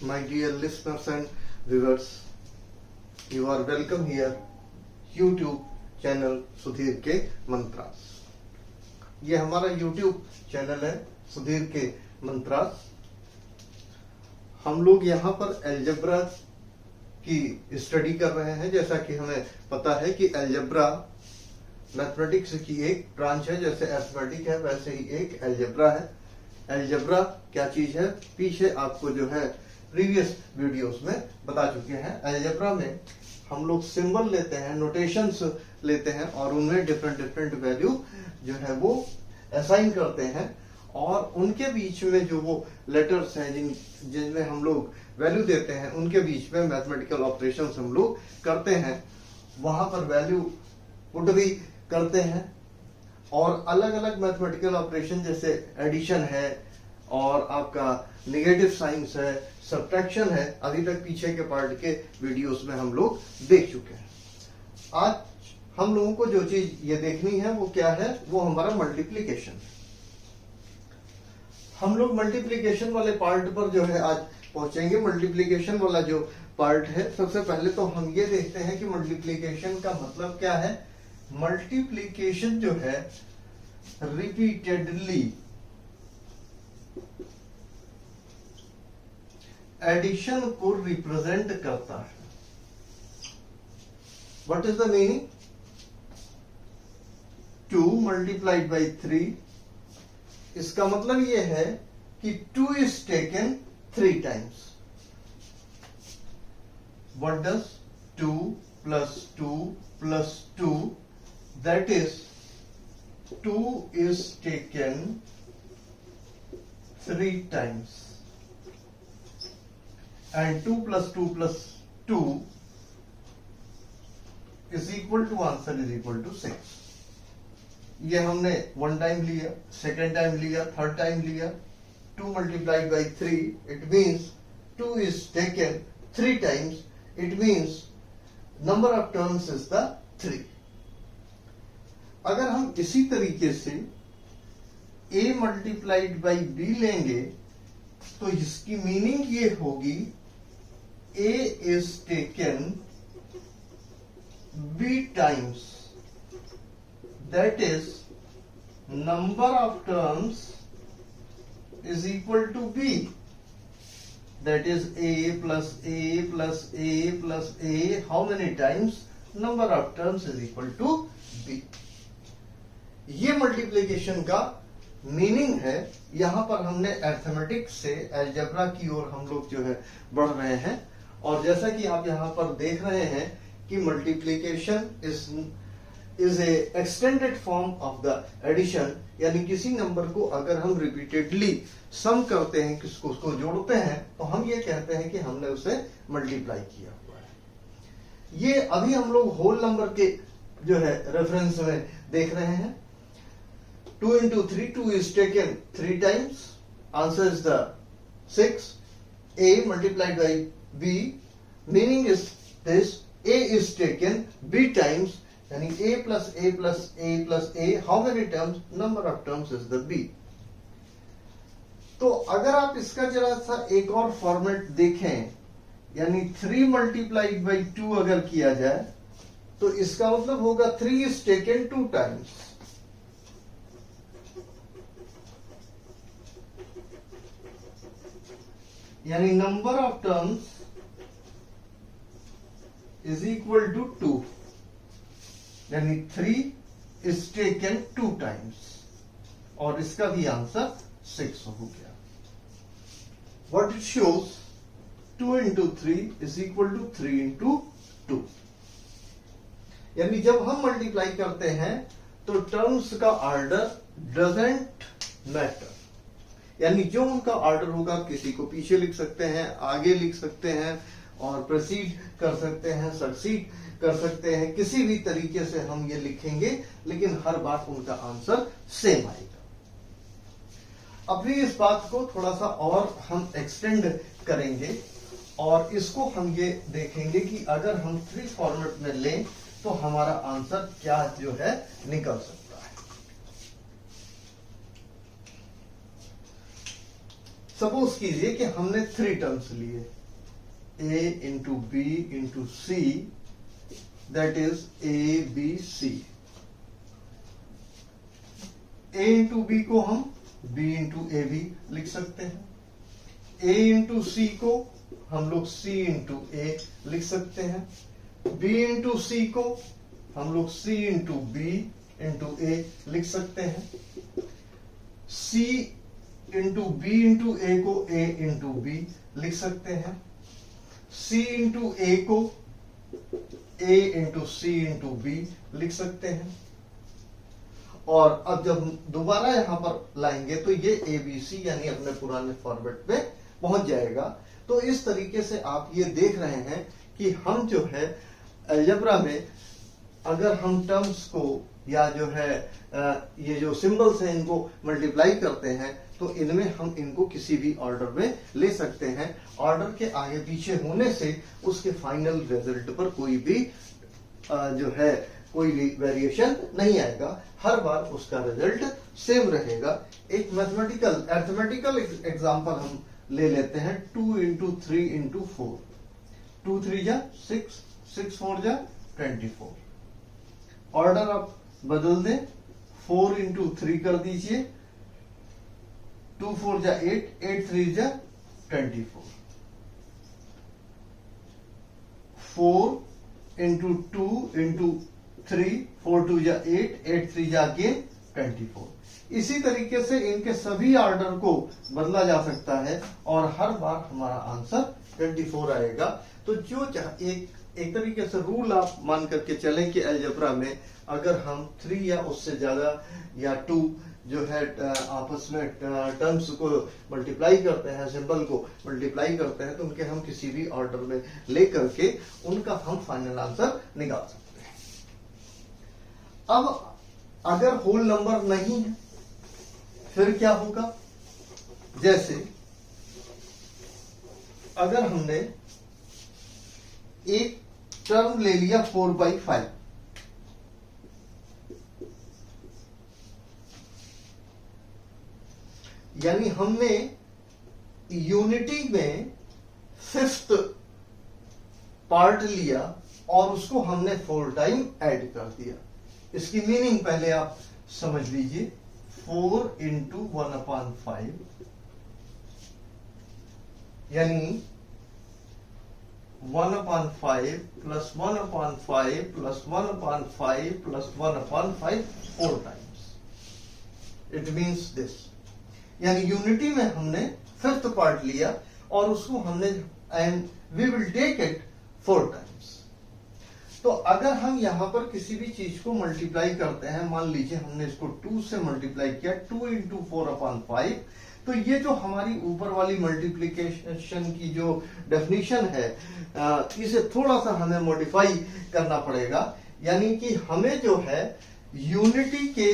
My dear listeners and viewers, you are welcome here, YouTube channel Sudhir के मंत्रास। ये हमारा YouTube channel है सुधीर के मंत्रास। हम लोग यहाँ पर अलजेब्रा की स्टडी कर रहे हैं। जैसा कि हमें पता है कि अलजेब्रा मैथमेटिक्स की एक ब्रांच है, जैसे अरिथमेटिक है वैसे ही एक अलजेब्रा है। अलजेब्रा क्या चीज है, पीछे आपको जो है प्रीवियस वीडियोस में बता चुके हैं। अलजेब्रा में हम लोग सिंबल लेते हैं, नोटेशंस लेते हैं और उनमें डिफरेंट वैल्यू जो है वो असाइन करते हैं और उनके बीच में जो वो लेटर्स हैं जिनमें हम लोग वैल्यू देते हैं उनके बीच में मैथमेटिकल ऑपरेशंस हम लोग करते हैं। वहां पर वैल्यू पुट भी करते हैं और अलग अलग मैथमेटिकल ऑपरेशन जैसे एडिशन है और आपका नेगेटिव साइंस है, सब्ट्रैक्शन है, अभी तक पीछे के पार्ट के वीडियोस में हम लोग देख चुके हैं। आज हम लोगों को जो चीज ये देखनी है वो क्या है, वो हमारा मल्टीप्लिकेशन है। हम लोग मल्टीप्लिकेशन वाले पार्ट पर जो है आज पहुंचेंगे। मल्टीप्लिकेशन वाला जो पार्ट है, सबसे पहले तो हम ये देखते हैं कि मल्टीप्लिकेशन का मतलब क्या है। मल्टीप्लिकेशन जो है रिपीटेडली एडिशन को रिप्रेजेंट करता है। What is the meaning? 2 multiplied by 3, इसका मतलब यह है कि 2 is taken 3 times. What does 2 plus 2 plus 2, that is 2 is taken 3 times and 2 plus 2 plus 2 is equal to answer is equal to 6। ये हमने 1 टाइम लिया, 2nd टाइम लिया, 3rd time लिया। 2 multiplied by 3, it means 2 is taken 3 times, it means number of terms is the 3। अगर हम इसी तरीके से a multiplied by b लेंगे तो इसकी मीनिंग ये होगी a is taken b times, that is number of terms is equal to b, that is a plus a plus a plus a, how many times? Number of terms is equal to b। ये multiplication का meaning है। यहां पर हमने arithmetic से algebra की ओर हम लोग जो है बढ़ रहे हैं और जैसा कि आप यहां पर देख रहे हैं कि multiplication is a extended form of the addition, यानी किसी नंबर को अगर हम रिपीटेडली सम करते हैं, किसको उसको जोड़ते हैं, तो हम ये कहते हैं कि हमने उसे मल्टीप्लाई किया हुआ है। ये अभी हम लोग होल नंबर के जो है रेफरेंस में देख रहे हैं। 2 into 3, 2 is taken 3 times. Answer is the 6. A multiplied by B. Meaning is this: A is taken B times. यानी A plus A plus A plus A. How many terms? Number of terms is the B. तो अगर आप इसका जरा सा एक और format देखें, यानी 3 multiplied by 2 अगर किया जाए तो इसका मतलब होगा 3 is taken 2 times। यानी number of terms is equal to 2, यानी 3 इज टेकन 2 टाइम्स और इसका भी आंसर 6 हो गया। What it shows 2 into 3 is equal to 3 into 2। यानी जब हम मल्टीप्लाई करते हैं तो टर्म्स का ऑर्डर डजंट मैटर, यानी जो उनका ऑर्डर होगा, किसी को पीछे लिख सकते हैं, आगे लिख सकते हैं और प्रोसीड कर सकते हैं, सक्सीड कर सकते हैं, किसी भी तरीके से हम ये लिखेंगे, लेकिन हर बार उनका आंसर सेम आएगा। अभी इस बात को थोड़ा सा और हम एक्सटेंड करेंगे और इसको हम ये देखेंगे कि अगर हम 3 फॉर्मेट में लें तो हमारा आंसर क्या जो है निकल सकता है। सपोज कीजिए कि हमने 3 टर्म्स लिए, a into B into C, that is A B C. a into B को हम b इंटू ए बी लिख सकते हैं, a इंटू सी को हम लोग c इंटू ए लिख सकते हैं, b इंटू सी को हम लोग c इंटू बी इंटू ए लिख सकते हैं, c into B into A को a इंटू बी लिख सकते हैं, c इंटू ए को a into C into B लिख सकते हैं। और अब जब दोबारा यहां पर लाएंगे तो ये ABC यानी अपने पुराने फॉर्मेट पे पहुंच जाएगा। तो इस तरीके से आप ये देख रहे हैं कि हम जो है अलजेब्रा में अगर हम टर्म्स को या जो है ये जो सिंबल्स हैं इनको मल्टीप्लाई करते हैं तो इनमें हम इनको किसी भी ऑर्डर में ले सकते हैं। ऑर्डर के आगे पीछे होने से उसके फाइनल रिजल्ट पर कोई भी जो है कोई भी वेरिएशन नहीं आएगा, हर बार उसका रिजल्ट सेम रहेगा। एक मैथमेटिकल अरिथमेटिकल एग्जांपल हम ले लेते हैं, 2 इंटू 3 इंटू 4, 2 3 जा 6, 6 4 जा 24। ऑर्डर आप बदल दें, 4 इंटू 3 कर दीजिए, 2 4 जा 8, 8 3 जा 24, 4 इंटू 2 इंटू 3, 4 2 जा 8, 8 3 जा अगेन 24। इसी तरीके से इनके सभी ऑर्डर को बदला जा सकता है और हर बार हमारा आंसर 24 आएगा। तो जो एक तरीके से रूल आप मान करके चलें कि अलजेब्रा में अगर हम 3 या उससे ज्यादा या 2 जो है आपस में टर्म्स को मल्टीप्लाई करते हैं, सिंबल को मल्टीप्लाई करते हैं, तो उनके हम किसी भी ऑर्डर में लेकर के उनका हम फाइनल आंसर निकाल सकते हैं। अब अगर होल नंबर नहीं है फिर क्या होगा? जैसे अगर हमने एक टर्म ले लिया 4/5, यानी हमने यूनिटी में 5th पार्ट लिया और उसको हमने 4 टाइम ऐड कर दिया। इसकी मीनिंग पहले आप समझ लीजिए, 4 इंटू 1/5 यानी 1/5 plus 1/5 plus 1/5 plus 1/5 4 times. It means this, यानी यूनिटी में हमने 5th पार्ट लिया और उसको हमने and we will take it 4 times. तो अगर हम यहां पर किसी भी चीज को मल्टीप्लाई करते हैं, मान लीजिए हमने इसको 2 से मल्टीप्लाई किया, 2 इंटू 4/5, तो ये जो हमारी ऊपर वाली मल्टीप्लीकेशन की जो डेफिनेशन है इसे थोड़ा सा हमें मॉडिफाई करना पड़ेगा। यानी कि हमें जो है यूनिटी के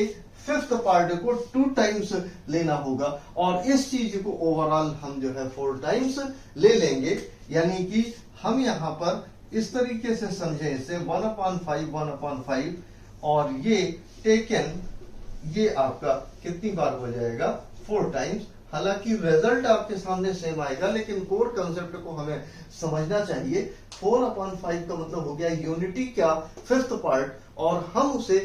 5th पार्ट को 2 टाइम्स लेना होगा और इस चीज को ओवरऑल हम जो है 4 टाइम्स ले लेंगे। यानी कि हम यहां पर इस तरीके से समझे इसे 1/5 और ये टेकन, ये आपका कितनी बार हो जाएगा? 4 टाइम्स। हालांकि रिजल्ट आपके सामने सेम आएगा, लेकिन कोर कंसेप्ट को हमें समझना चाहिए। 4/5 का मतलब हो गया यूनिटी का 5th पार्ट और हम उसे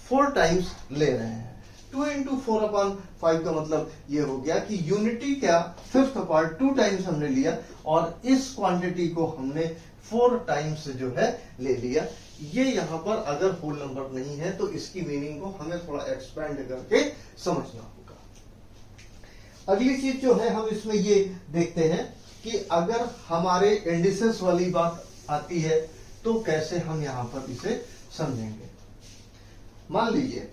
4 टाइम्स ले रहे हैं। 2 इंटू 4/5 का मतलब ये हो गया कि यूनिटी का 5th पार्ट 2 टाइम्स हमने लिया और इस क्वांटिटी को हमने 4 टाइम्स जो है ले लिया। ये यहां पर अगर होल नंबर नहीं है तो इसकी मीनिंग को हमें थोड़ा एक्सपेंड करके समझना होगा। अगली चीज जो है हम इसमें ये देखते हैं कि अगर हमारे इंडिसेस वाली बात आती है तो कैसे हम यहां पर इसे समझेंगे। मान लीजिए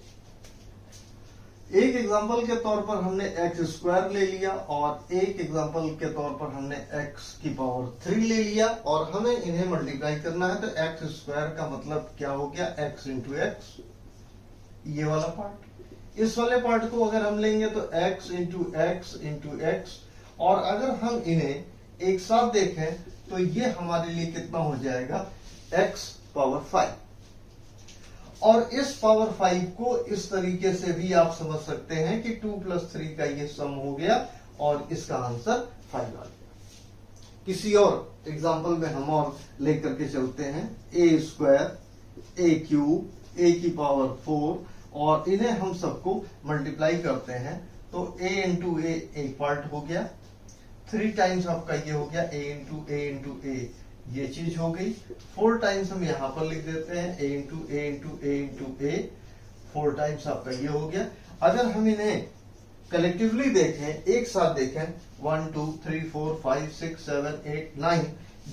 एक एग्जांपल के तौर पर हमने x² ले लिया और एक एग्जांपल के तौर पर हमने x³ ले लिया और हमें इन्हें मल्टीप्लाई करना है। तो x² का मतलब क्या हो गया? x इंटू एक्स, ये वाला पार्ट। इस वाले पार्ट को अगर हम लेंगे तो x into x into x, और अगर हम इन्हें एक साथ देखें तो ये हमारे लिए कितना हो जाएगा? x⁵। और इस पावर 5 को इस तरीके से भी आप समझ सकते हैं कि 2 + 3 का ये सम हो गया और इसका आंसर 5 आ गया। किसी और एग्जाम्पल में हम और लेकर के चलते हैं। ए स्क्वायर, ए क्यूब, ए की पावर 4, और इन्हें हम सबको मल्टीप्लाई करते हैं तो a इंटू ए एक पार्ट हो गया, 3 टाइम्स आपका ये हो गया a इंटू ए ये चीज हो गई। 4 टाइम्स हम यहाँ पर लिख देते हैं a इंटू ए 4 टाइम्स आपका ये हो गया। अगर हम इन्हें कलेक्टिवली देखें, एक साथ देखें, 1 2 3 4 5 6 7 8 9,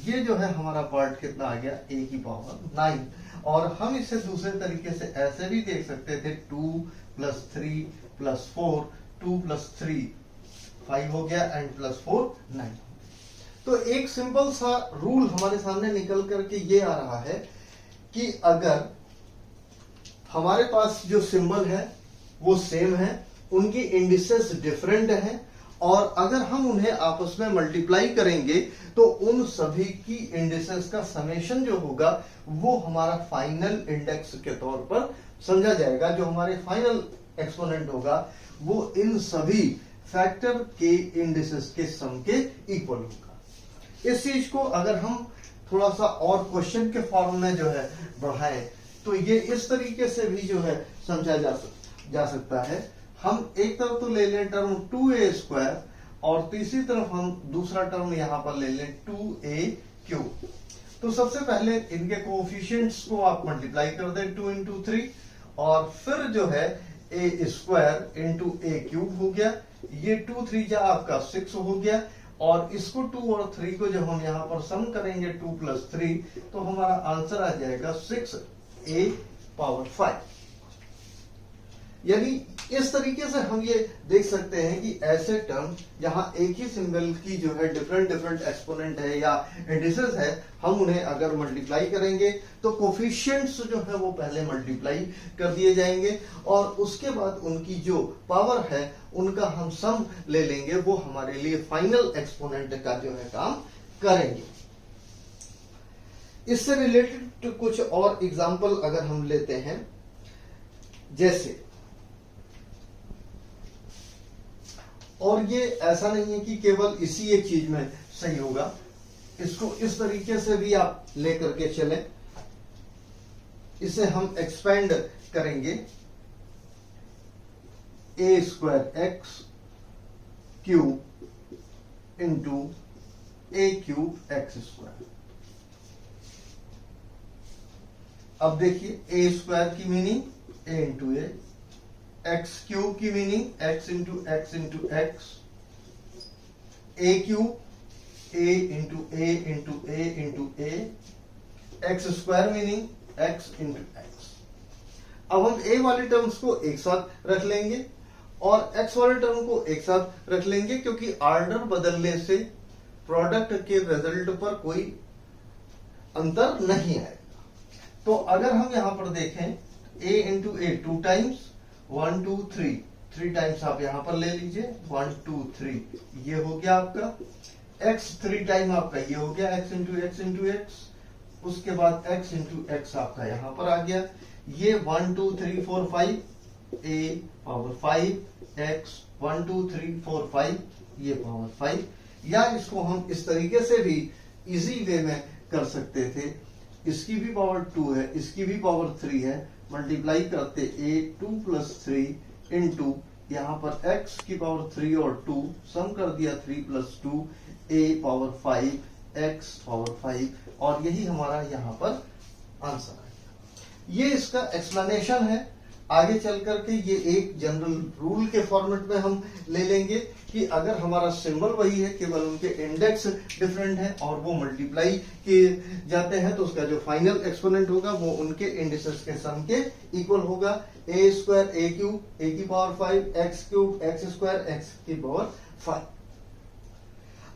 ये जो है हमारा पार्ट कितना आ गया, a की पावर 9। और हम इसे दूसरे तरीके से ऐसे भी देख सकते थे, 2 + 3 + 4, 2 + 3 5 हो गया, एंड +4 9। तो एक सिंपल सा रूल हमारे सामने निकल करके ये आ रहा है कि अगर हमारे पास जो सिंबल है वो सेम है, उनकी इंडिसेस डिफरेंट हैं, और अगर हम उन्हें आपस में मल्टीप्लाई करेंगे तो उन सभी की इंडिसेस का समेशन जो होगा वो हमारा फाइनल इंडेक्स के तौर पर समझा जाएगा। जो हमारे फाइनल एक्सपोनेंट होगा वो इन सभी फैक्टर के इंडिसेस के सम के इक्वल होगा। इस चीज को अगर हम थोड़ा सा और क्वेश्चन के फॉर्म में जो है बढ़ाएं तो ये इस तरीके से भी जो है समझा जा सकता है। हम एक तरफ तो ले लें टर्म 2a² और तीसरी तरफ हम दूसरा टर्म यहां पर ले लें 2a³। तो सबसे पहले इनके कोएफिशिएंट्स को आप मल्टीप्लाई कर दें 2 × 3, और फिर जो है a² × a³ हो गया, ये 2 3 जा आपका 6 हो गया, और इसको 2 और 3 को जब हम यहाँ पर सम करेंगे 2 + 3 तो हमारा आंसर आ जाएगा 6a⁵। यानी इस तरीके से हम ये देख सकते हैं कि ऐसे टर्म जहां एक ही सिंबल की जो है डिफरेंट एक्सपोनेंट है या इंडिसेस है, हम उन्हें अगर मल्टीप्लाई करेंगे तो कोफिशिएंट्स जो है वो पहले मल्टीप्लाई कर दिए जाएंगे, और उसके बाद उनकी जो पावर है उनका हम सम ले लेंगे, वो हमारे लिए फाइनल एक्सपोनेंट का जो है काम करेंगे। इससे रिलेटेड कुछ और एग्जाम्पल अगर हम लेते हैं, जैसे, और ये ऐसा नहीं है कि केवल इसी एक चीज में सही होगा, इसको इस तरीके से भी आप लेकर के चलें। इसे हम एक्सपेंड करेंगे, a²x³ × a³x²। अब देखिए, a² की मीनिंग a × a, x³ की meaning x × x × x, a³ a × a × a × a, x² meaning x × x। अब हम a वाली टर्म्स को एक साथ रख लेंगे और x वाले टर्म को एक साथ रख लेंगे, क्योंकि ऑर्डर बदलने से प्रोडक्ट के रिजल्ट पर कोई अंतर नहीं आएगा। तो अगर हम यहां पर देखें, a × a 2 टाइम्स, 1 2 3 टाइम्स आप यहां पर ले लीजिए, 1 2 3 ये हो गया आपका, x 3 टाइम आपका ये हो गया, x × x × x, उसके बाद x × x आपका यहां पर आ गया, ये 1 2 3 4 5 a⁵ x 1 2 3 4 5 ये पावर 5, या इसको हम इस तरीके से भी इजी वे में कर सकते थे, इसकी भी पावर 2 है, इसकी भी पावर 3 है, मल्टीप्लाई करते a 2 + 3 इंटू यहाँ पर x की पावर 3 और 2 सम कर दिया 3 + 2 a⁵ x पावर 5, और यही हमारा यहाँ पर आंसर है। ये इसका एक्सप्लेनेशन है। आगे चल करके ये एक जनरल रूल के फॉर्मेट में हम ले लेंगे कि अगर हमारा सिंबल वही है, केवल उनके इंडेक्स डिफरेंट है और वो मल्टीप्लाई किए जाते हैं, तो उसका जो फाइनल एक्सपोनेंट होगा वो उनके इंडिसेस के सम के इक्वल होगा। a² a³ a की पावर 5, x³ x² x की पावर 5।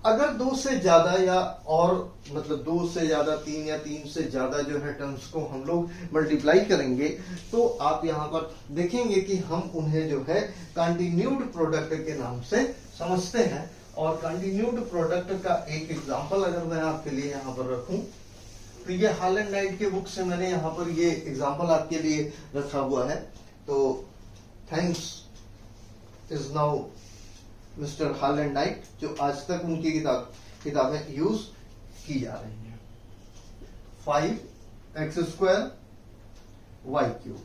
अगर 2 से ज्यादा या और मतलब 2 से ज्यादा 3 या 3 से ज्यादा जो है टर्म्स को हम लोग मल्टीप्लाई करेंगे, तो आप यहाँ पर देखेंगे कि हम उन्हें जो है कंटिन्यूड प्रोडक्ट के नाम से समझते हैं। और कंटिन्यूड प्रोडक्ट का एक एग्जांपल अगर मैं आपके लिए यहाँ पर रखूं, तो ये हॉल एंड नाइट के बुक से मैंने यहाँ पर ये एग्जांपल आपके लिए रखा हुआ है। तो thanks is now mister hall and night, जो आज तक उनकी किताबें यूज की जा रही हैं। 5x² y³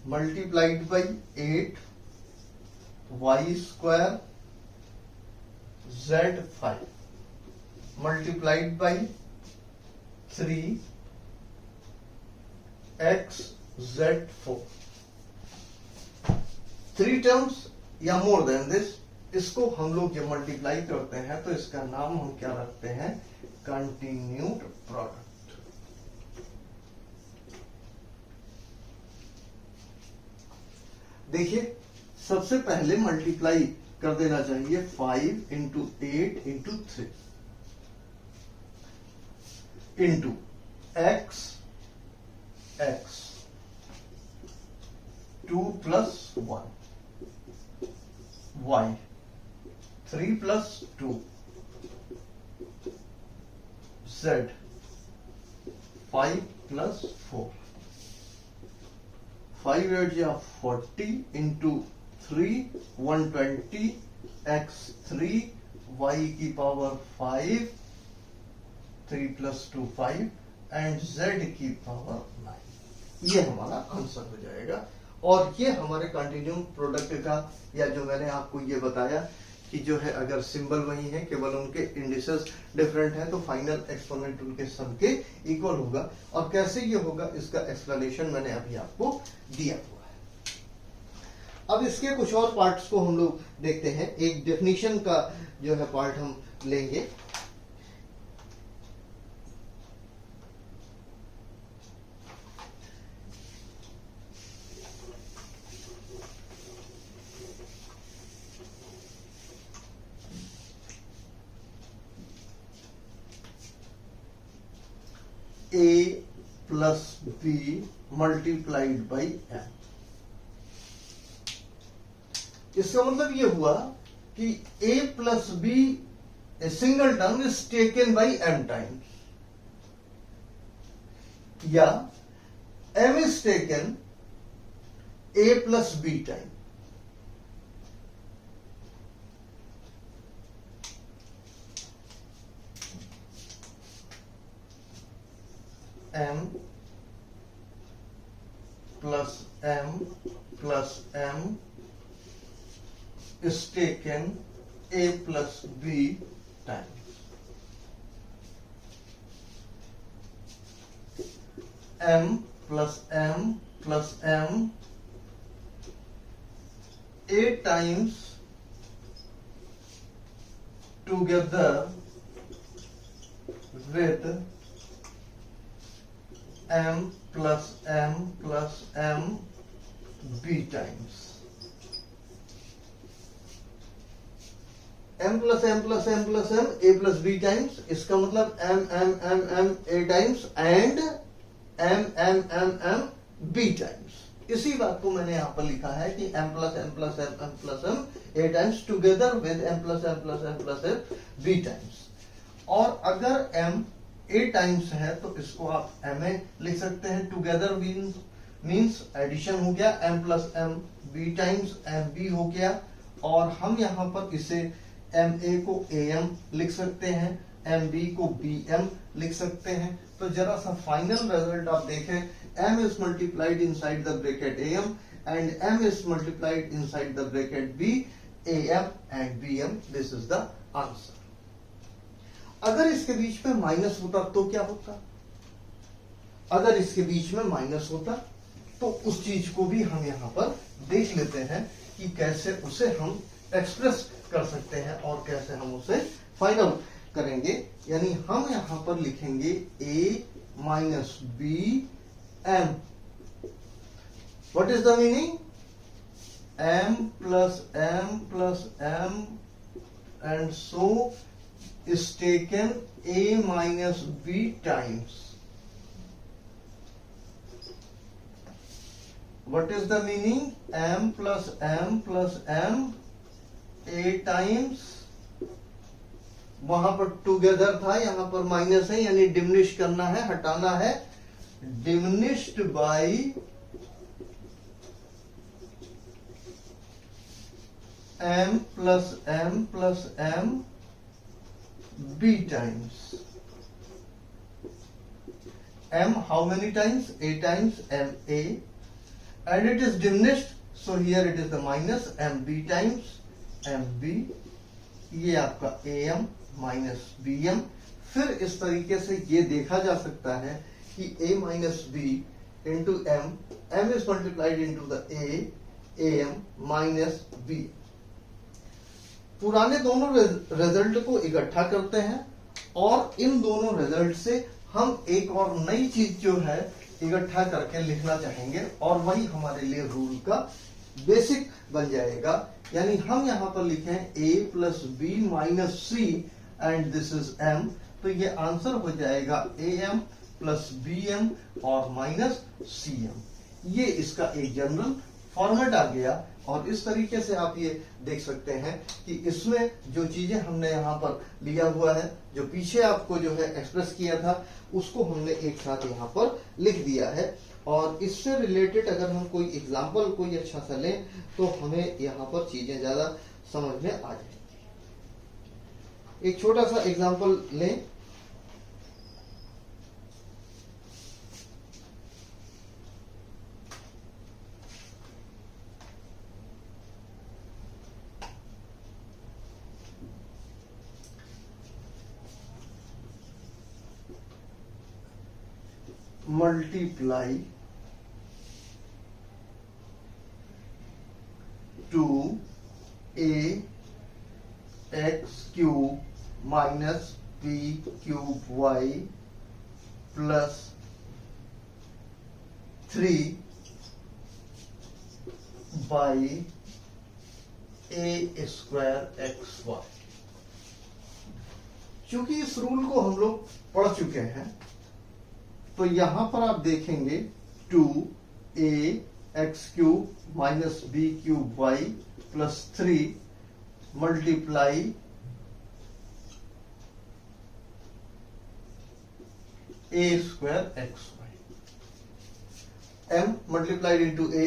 multiplied by 8y² z5 multiplied by 3x z4। 3 terms या मोर देन दिस, इसको हम लोग जब मल्टीप्लाई करते हैं तो इसका नाम हम क्या रखते हैं, कंटिन्यूड प्रोडक्ट। देखिए सबसे पहले मल्टीप्लाई कर देना चाहिए 5 into 8 into 3 into x 2 plus 1 y 3 plus 2 z 5 plus 4 5 8 या 40 इंटू 3 120 x 3 y की पावर 5 3 प्लस 2 5 एंड z की पावर 9। ये हमारा आंसर हो जाएगा। और ये हमारे कंटिन्यूम प्रोडक्ट का, या जो मैंने आपको ये बताया कि जो है अगर सिंबल वही है, केवल उनके इंडिसेस डिफरेंट है, तो फाइनल एक्सपोनेंट उनके सम के इक्वल होगा। और कैसे ये होगा इसका एक्सप्लेनेशन मैंने अभी आपको दिया हुआ है। अब इसके कुछ और पार्ट्स को हम लोग देखते हैं। एक डेफिनेशन का जो है पार्ट हम लेंगे। a plus b multiplied by m। इसका मतलब ये हुआ कि a plus b a single term is taken by m times, या m is taken a plus b time. m plus m plus m is taken a plus b times। m plus m plus m a times together with m plus m plus m b times। m plus m plus m plus m a plus b times, इसका मतलब m m m m a times and m m m m b times। इसी बात को मैंने यहां पर लिखा है कि m plus m plus m m plus m a times together with m plus m plus m plus m b times। और अगर m a टाइम्स है तो इसको आप ma लिख सकते हैं। टुगेदर मीन्स एडिशन हो गया, m plus m b times m b हो गया। और हम यहां पर इसे ma को am लिख सकते हैं, mb को bm लिख सकते हैं। तो जरा सा फाइनल रिजल्ट आप देखें, m is multiplied inside the bracket am and m is multiplied inside the bracket b, am and bm, this is the answer। अगर इसके बीच में माइनस होता तो क्या होता, अगर इसके बीच में माइनस होता तो उस चीज को भी हम यहां पर देख लेते हैं कि कैसे उसे हम एक्सप्रेस कर सकते हैं और कैसे हम उसे फाइंड आउट करेंगे। यानी हम यहां पर लिखेंगे a minus B m। What is the meaning, m plus m and so is taken a minus b times। What is the meaning, m plus m a times, वहां पर टुगेदर था, यहां पर माइनस है, यानी डिमिनिश करना है, हटाना है। Diminished by m plus m b times m, how many times? A times m a, and it is diminished, so here it is the minus m b times m b, ये आपका am minus bm। फिर इस तरीके से ये देखा जा सकता है कि a minus b into m is multiplied into the am minus b। पुराने दोनों रिजल्ट को इकट्ठा करते हैं और इन दोनों रिजल्ट से हम एक और नई चीज जो है इकट्ठा करके लिखना चाहेंगे, और वही हमारे लिए रूल का बेसिक बन जाएगा। यानी हम यहां पर लिखें a plus B minus C and this is m, तो ये आंसर हो जाएगा am प्लस bm और माइनस cm। ये इसका एक जनरल फॉर्मेट आ गया, और इस तरीके से आप ये देख सकते हैं कि इसमें जो चीजें हमने यहाँ पर लिया हुआ है, जो पीछे आपको जो है एक्सप्रेस किया था, उसको हमने एक साथ यहाँ पर लिख दिया है। और इससे रिलेटेड अगर हम कोई एग्जाम्पल कोई अच्छा सा लें तो हमें यहाँ पर चीजें ज्यादा समझ में आ जाएंगी। एक छोटा सा एग्जाम्पल लें। multiply 2a x cube minus b cube y plus 3 by a square xy। चूंकि इस रूल को हम लोग पढ़ चुके हैं, तो यहां पर आप देखेंगे 2a x cube minus B cube y plus 3 multiply a square X Y. m multiplied into a,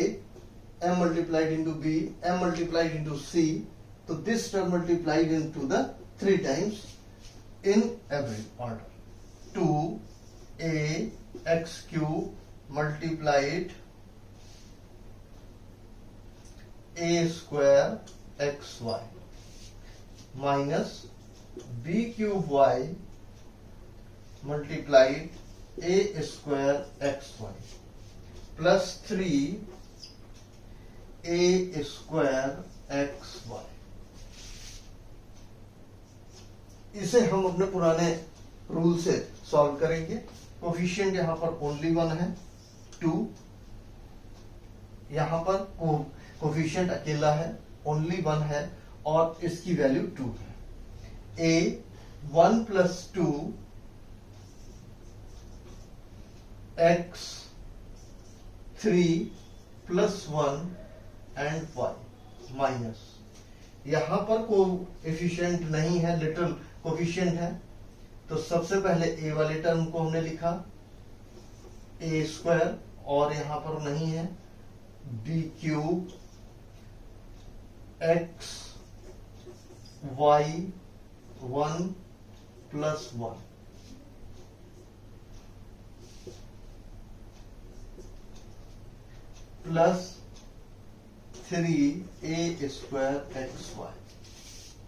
m multiplied into b, m multiplied into c, तो this term multiplied into the 3 times in every order। 2a x cube multiplied a square xy minus b cube y multiplied a square xy plus 3 a square xy। इसे हम अपने पुराने rule से solve करेंगे। Coefficient यहां पर only 1 है, 2, यहां पर कोफिशिएंट अकेला है, ओनली 1 है, और इसकी वैल्यू 2 है। a 1 plus 2 x 3 plus 1 and y minus, यहां पर कोएफिशिएंट नहीं है, लिटिल कोफिशिएंट है, तो सबसे पहले a वाले टर्म को हमने लिखा a स्क्वायर, और यहां पर नहीं है b cube x y 1 plus 1 plus 3a square X Y.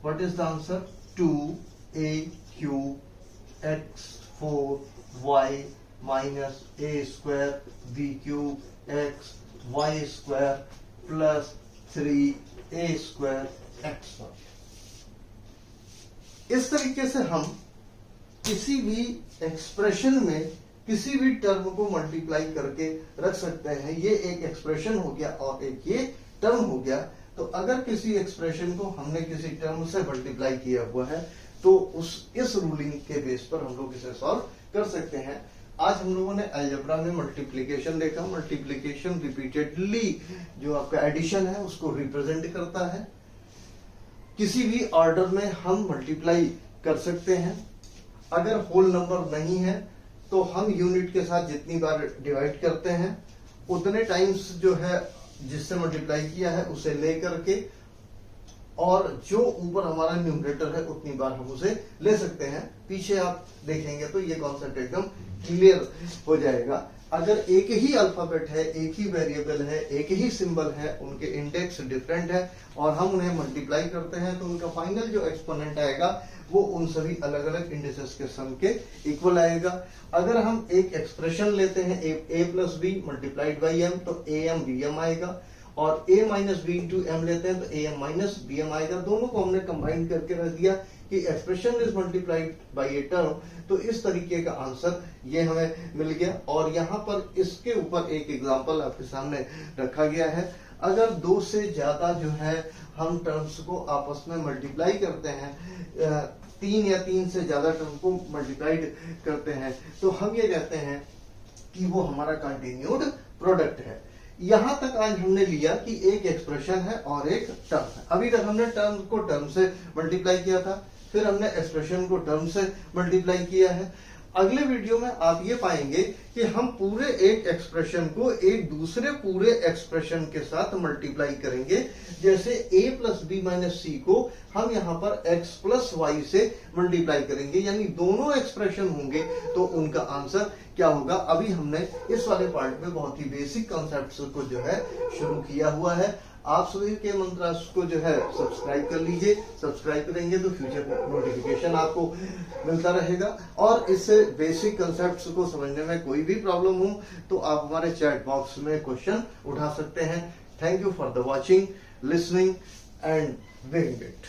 What is the answer? 2a cube x 4 y minus a square b cube x y square plus 3a square X Y. इस तरीके से हम किसी भी expression में किसी भी term को मल्टीप्लाई करके रख सकते हैं। ये एक एक्सप्रेशन हो गया और एक ये टर्म हो गया। तो अगर किसी एक्सप्रेशन को हमने किसी टर्म से मल्टीप्लाई किया हुआ है तो इस रूलिंग के बेस पर हम लोग इसे सॉल्व कर सकते हैं। आज हम लोगों ने अलजेब्रा में मल्टीप्लिकेशन देखा। मल्टीप्लिकेशन रिपीटेडली जो आपका एडिशन है उसको रिप्रेजेंट करता है। किसी भी ऑर्डर में हम मल्टीप्लाई कर सकते हैं। अगर होल नंबर नहीं है तो हम यूनिट के साथ जितनी बार डिवाइड करते हैं उतने टाइम्स जो है जिससे मल्टीप्लाई किया है उसे ले करके और जो ऊपर हमारा न्यूमरेटर है उतनी बार हम उसे ले सकते हैं। पीछे आप देखेंगे तो ये कॉन्सेप्ट एकदम क्लियर हो जाएगा। अगर एक ही अल्फाबेट है, एक ही वेरिएबल है, एक ही सिंबल है, उनके इंडेक्स डिफरेंट है और हम उन्हें मल्टीप्लाई करते हैं तो उनका फाइनल जो एक्सपोनेंट आएगा वो उन सभी अलग अलग इंडिसेस के सम के इक्वल आएगा। अगर हम एक एक्सप्रेशन लेते हैं a plus B multiplied by m तो am bm आएगा, और a minus B into M लेते हैं तो am माइनस bm आएगा। दोनों को हमने कंबाइन करके रख दिया कि expression is multiplied by a term, तो इस तरीके का आंसर ये हमें मिल गया। और यहाँ पर इसके ऊपर एक एग्जांपल आपके सामने रखा गया है। अगर दो से ज्यादा जो है हम टर्म्स को आपस में मल्टीप्लाई करते हैं, 3 या 3 से ज्यादा टर्म को मल्टीप्लाइड करते हैं, तो हम ये कहते हैं कि वो हमारा कंटिन्यूड प्रोडक्ट है। यहां तक आज हमने लिया कि एक एक्सप्रेशन है और एक टर्म है। अभी तक हमने टर्म को टर्म से मल्टीप्लाई किया था, फिर हमने एक्सप्रेशन को टर्म से मल्टीप्लाई किया है। अगले वीडियो में आप ये पाएंगे कि हम पूरे एक एक्सप्रेशन को एक दूसरे पूरे एक्सप्रेशन के साथ मल्टीप्लाई करेंगे। जैसे a प्लस बी माइनस सी को हम यहाँ पर x प्लस वाई से मल्टीप्लाई करेंगे, यानी दोनों एक्सप्रेशन होंगे तो उनका आंसर क्या होगा। अभी हमने इस वाले पार्ट में बहुत ही बेसिक कॉन्सेप्ट्स को जो है शुरू किया हुआ है। आप सभी के मंत्रास को जो है सब्सक्राइब कर लीजिए। सब्सक्राइब करेंगे तो फ्यूचर नोटिफिकेशन आपको मिलता रहेगा। और इससे बेसिक कंसेप्ट्स को समझने में कोई भी प्रॉब्लम हो तो आप हमारे चैट बॉक्स में क्वेश्चन उठा सकते हैं। Thank you for the watching, listening and wing it.